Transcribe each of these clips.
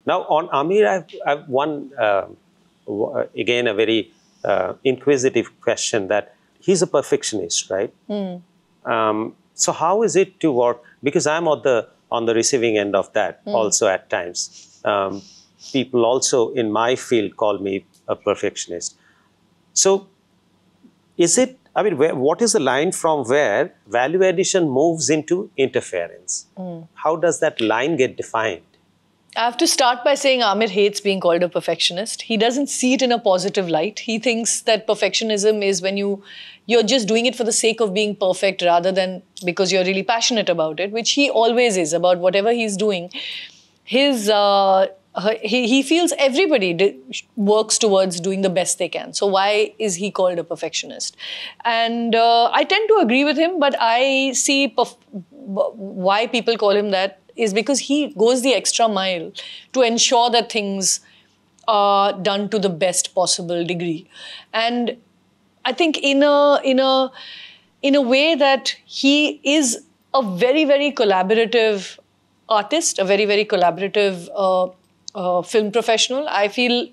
Now, on Aamir, I've one, again, a very inquisitive question that he's a perfectionist, right? So how is it to work? Because I'm on the receiving end of that also at times. People also in my field call me a perfectionist. So is it, I mean, what is the line from where value addition moves into interference? How does that line get defined? I have to start by saying Aamir hates being called a perfectionist. He doesn't see it in a positive light. He thinks that perfectionism is when you're just doing it for the sake of being perfect rather than because you're really passionate about it, which he always is about whatever he's doing. He feels everybody works towards doing the best they can. So why is he called a perfectionist? And I tend to agree with him, but I see why people call him that is because he goes the extra mile to ensure that things are done to the best possible degree. And I think in a way that he is a very, very collaborative artist, a very, very collaborative film professional. I feel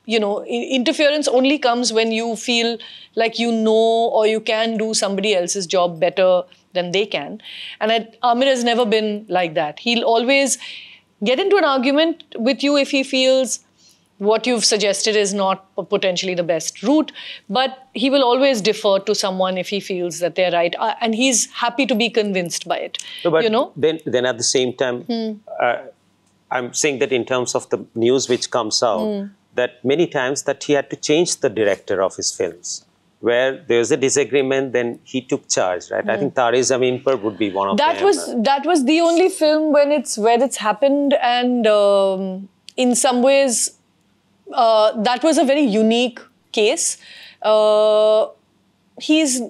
interference only comes when you feel like you know or you can do somebody else's job better than they can. And Aamir has never been like that. He'll always get into an argument with you if he feels what you've suggested is not potentially the best route, but he will always defer to someone if he feels that they're right. And he's happy to be convinced by it. No, but then at the same time, I'm saying that in terms of the news which comes out, that many times that he had to change the director of his films. Where there's a disagreement, then he took charge, right? I think Tare Zameen Par would be one of them. That was the only film where it's happened, and in some ways, that was a very unique case. He's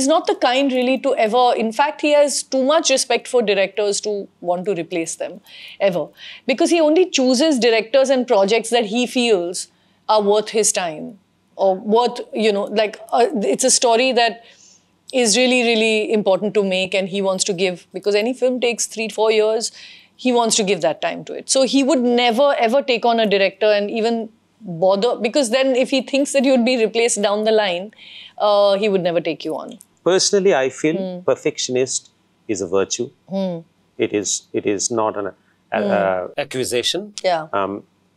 not the kind really to ever, in fact, he has too much respect for directors to want to replace them, ever. Because he only chooses directors and projects that he feels are worth his time. Or worth, it's a story that is really, really important to make and he wants to give, because any film takes 3-4 years, he wants to give that time to it. So he would never, ever take on a director and even bother, because then if he thinks that you'd be replaced down the line, he would never take you on. Personally, I feel perfectionist is a virtue. It is not an accusation. Yeah.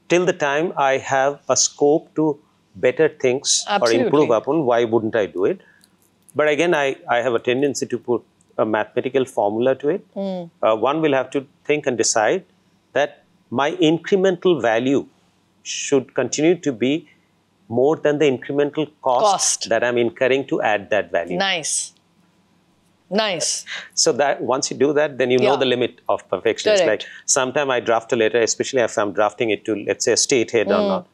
Till the time I have a scope to better things Absolutely. or improve upon, why wouldn't I do it? But again, I have a tendency to put a mathematical formula to it. One will have to think and decide that my incremental value should continue to be more than the incremental cost that I'm incurring to add that value. Nice. So that once you do that, then you know the limit of perfection. It's like sometime I draft a letter, especially if I'm drafting it to, let's say, a state head or not.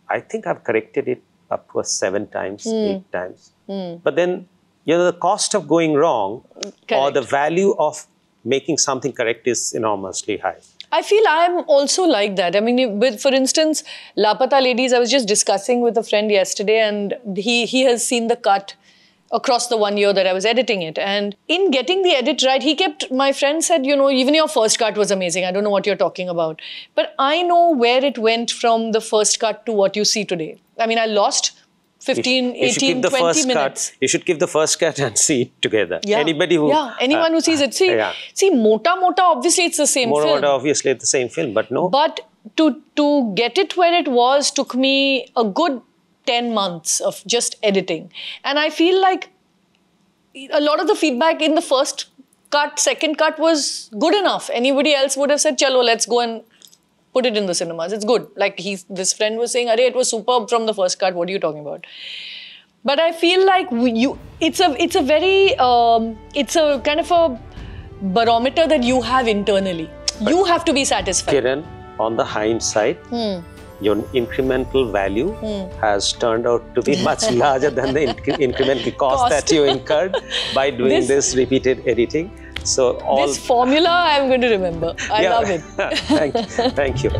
I think I've corrected it up to 7 times, 8 times. But then, the cost of going wrong or the value of making something correct is enormously high. I feel I'm also like that. I mean, for instance, Lapata Ladies, I was just discussing with a friend yesterday, and he has seen the cut across the 1 year that I was editing it. And in getting the edit right, my friend said, even your first cut was amazing. I don't know what you're talking about. But I know where it went from the first cut to what you see today. I mean, I lost 15, 18, 20 minutes. You should give the first cut and see it together. Yeah. Anyone who sees it. See, Mota, obviously it's the same film. Mota, obviously it's the same film, but no. But to get it where it was took me a good 10 months of just editing. And I feel like a lot of the feedback in the first cut, second cut was good enough. Anybody else would have said, chalo, let's go and put it in the cinemas. It's good. Like this friend was saying, Arey, it was superb from the first cut. What are you talking about? But I feel like it's a kind of a barometer that you have internally. You have to be satisfied. Kiran, on the hindsight, your incremental value has turned out to be much larger than the incremental cost that you incurred by doing this repeated editing. So this formula I'm going to remember. I love it. Thank you.